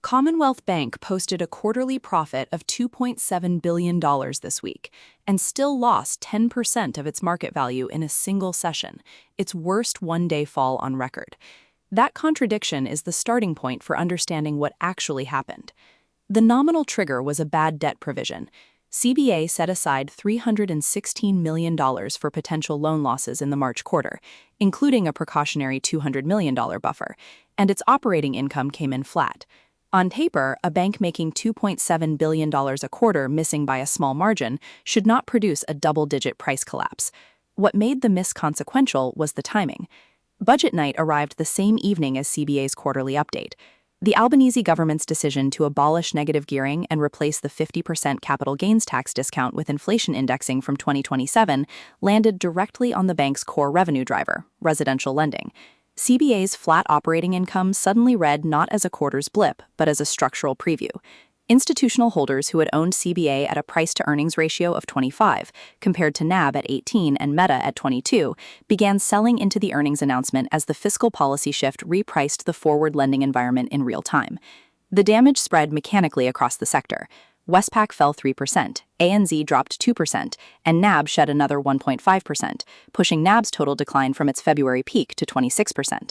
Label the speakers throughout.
Speaker 1: Commonwealth Bank posted a quarterly profit of $2.7 billion this week and still lost 10% of its market value in a single session, its worst one-day fall on record. That contradiction is the starting point for understanding what actually happened. The nominal trigger was a bad debt provision. CBA set aside $316 million for potential loan losses in the March quarter, including a precautionary $200 million buffer, and its operating income came in flat. On paper, a bank making $2.7 billion a quarter missing by a small margin should not produce a double-digit price collapse. What made the miss consequential was the timing. Budget night arrived the same evening as CBA's quarterly update. The Albanese government's decision to abolish negative gearing and replace the 50% capital gains tax discount with inflation indexing from 2027 landed directly on the bank's core revenue driver, residential lending. CBA's flat operating income suddenly read not as a quarter's blip, but as a structural preview. Institutional holders who had owned CBA at a price-to-earnings ratio of 25, compared to NAB at 18 and Meta at 22, began selling into the earnings announcement as the fiscal policy shift repriced the forward lending environment in real time. The damage spread mechanically across the sector. Westpac fell 3%, ANZ dropped 2%, and NAB shed another 1.5%, pushing NAB's total decline from its February peak to 26%.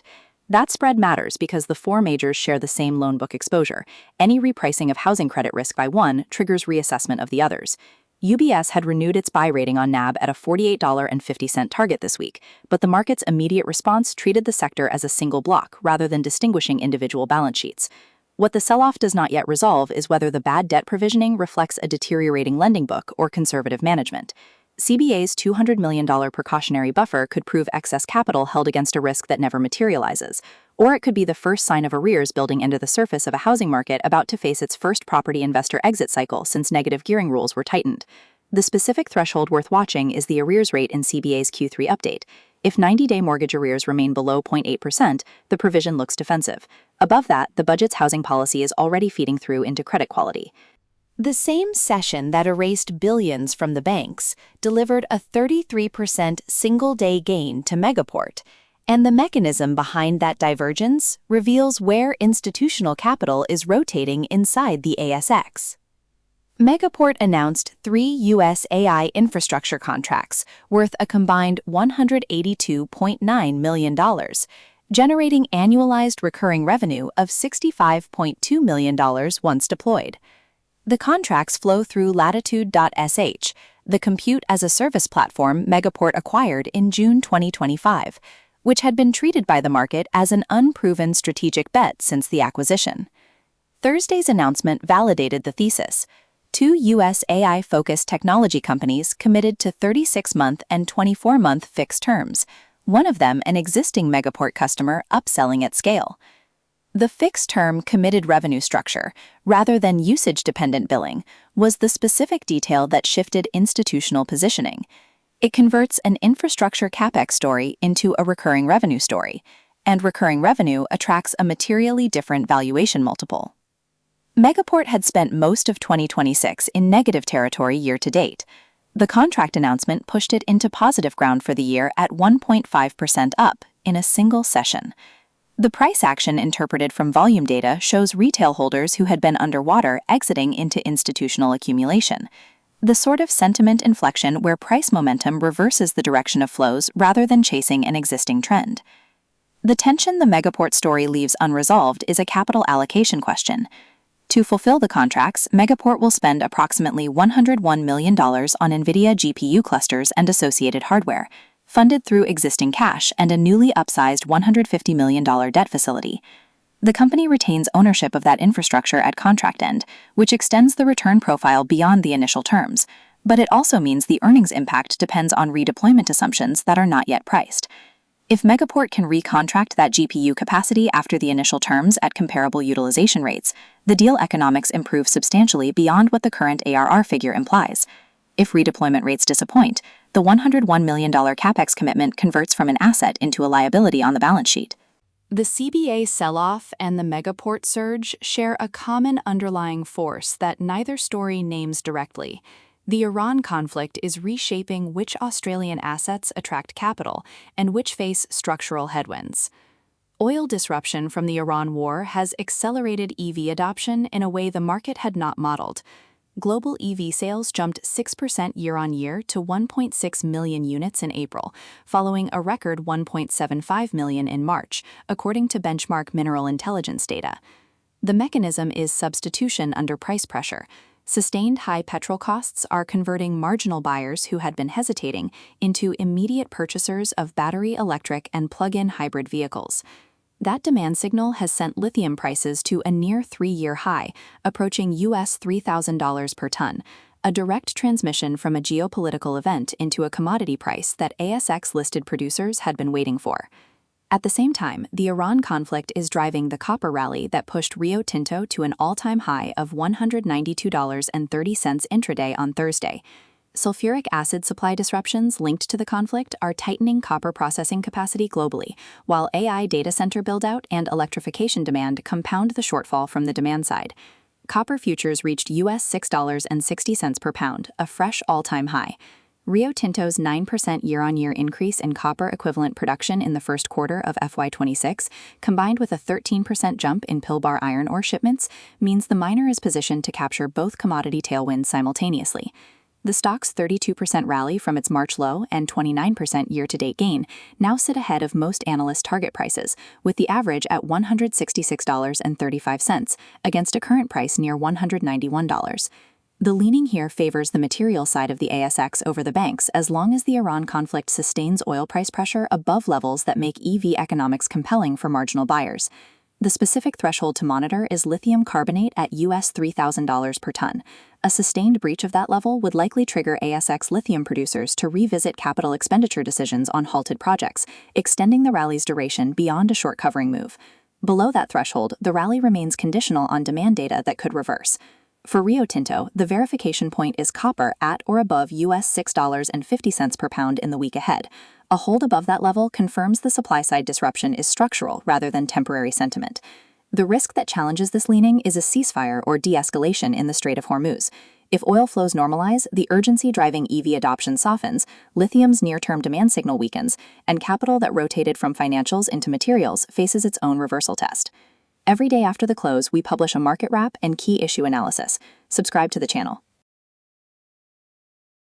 Speaker 1: That spread matters because the four majors share the same loan book exposure. Any repricing of housing credit risk by one triggers reassessment of the others. UBS had renewed its buy rating on NAB at a $48.50 target this week, but the market's immediate response treated the sector as a single block rather than distinguishing individual balance sheets. What the sell-off does not yet resolve is whether the bad debt provisioning reflects a deteriorating lending book or conservative management. CBA's $200 million precautionary buffer could prove excess capital held against a risk that never materializes, or it could be the first sign of arrears building into the surface of a housing market about to face its first property investor exit cycle since negative gearing rules were tightened. The specific threshold worth watching is the arrears rate in CBA's Q3 update. If 90-day mortgage arrears remain below 0.8%, the provision looks defensive. Above that, the budget's housing policy is already feeding through into credit quality.
Speaker 2: The same session that erased billions from the banks delivered a 33% single-day gain to Megaport, and the mechanism behind that divergence reveals where institutional capital is rotating inside the ASX. Megaport announced 3 U.S. AI infrastructure contracts worth a combined $182.9 million, generating annualized recurring revenue of $65.2 million once deployed. The contracts flow through Latitude.sh, the compute-as-a-service platform Megaport acquired in June 2025, which had been treated by the market as an unproven strategic bet since the acquisition. Thursday's announcement validated the thesis. 2 U.S. AI-focused technology companies committed to 36-month and 24-month fixed terms, one of them an existing Megaport customer upselling at scale. The fixed-term committed revenue structure, rather than usage-dependent billing, was the specific detail that shifted institutional positioning. It converts an infrastructure CapEx story into a recurring revenue story, and recurring revenue attracts a materially different valuation multiple. Megaport had spent most of 2026 in negative territory year-to-date. The contract announcement pushed it into positive ground for the year at 1.5% up in a single session. The price action interpreted from volume data shows retail holders who had been underwater exiting into institutional accumulation. The sort of sentiment inflection where price momentum reverses the direction of flows rather than chasing an existing trend. The tension the Megaport story leaves unresolved is a capital allocation question. To fulfill the contracts, Megaport will spend approximately $101 million on NVIDIA GPU clusters and associated hardware, funded through existing cash and a newly upsized $150 million debt facility. The company retains ownership of that infrastructure at contract end, which extends the return profile beyond the initial terms, but it also means the earnings impact depends on redeployment assumptions that are not yet priced. If Megaport can recontract that GPU capacity after the initial terms at comparable utilization rates, the deal economics improve substantially beyond what the current ARR figure implies. If redeployment rates disappoint, the $101 million capex commitment converts from an asset into a liability on the balance sheet.
Speaker 1: The CBA sell-off and the Megaport surge share a common underlying force that neither story names directly. The Iran conflict is reshaping which Australian assets attract capital and which face structural headwinds. Oil disruption from the Iran war has accelerated EV adoption in a way the market had not modeled. Global EV sales jumped 6% year-on-year to 1.6 million units in April, following a record 1.75 million in March, according to benchmark mineral intelligence data. The mechanism is substitution under price pressure. Sustained high petrol costs are converting marginal buyers who had been hesitating into immediate purchasers of battery electric and plug-in hybrid vehicles. That demand signal has sent lithium prices to a near 3-year high, approaching US $3,000 per ton, a direct transmission from a geopolitical event into a commodity price that ASX-listed producers had been waiting for. At the same time, the Iran conflict is driving the copper rally that pushed Rio Tinto to an all-time high of $192.30 intraday on Thursday. Sulfuric acid supply disruptions linked to the conflict are tightening copper processing capacity globally, while AI data center build-out and electrification demand compound the shortfall from the demand side. Copper futures reached US $6.60 per pound, a fresh all-time high. Rio Tinto's 9% year-on-year increase in copper equivalent production in the first quarter of FY26, combined with a 13% jump in Pilbara iron ore shipments, means the miner is positioned to capture both commodity tailwinds simultaneously. The stock's 32% rally from its March low and 29% year-to-date gain now sit ahead of most analyst target prices, with the average at $166.35 against a current price near $191. The leaning here favors the material side of the ASX over the banks as long as the Iran conflict sustains oil price pressure above levels that make EV economics compelling for marginal buyers. The specific threshold to monitor is lithium carbonate at US $3,000 per ton. A sustained breach of that level would likely trigger ASX lithium producers to revisit capital expenditure decisions on halted projects, extending the rally's duration beyond a short covering move. Below that threshold, the rally remains conditional on demand data that could reverse. For Rio Tinto, the verification point is copper at or above US $6.50 per pound in the week ahead. A hold above that level confirms the supply-side disruption is structural rather than temporary sentiment. The risk that challenges this leaning is a ceasefire or de-escalation in the Strait of Hormuz. If oil flows normalize, the urgency driving EV adoption softens, lithium's near-term demand signal weakens, and capital that rotated from financials into materials faces its own reversal test. Every day after the close, we publish a market wrap and key issue analysis. Subscribe to the channel.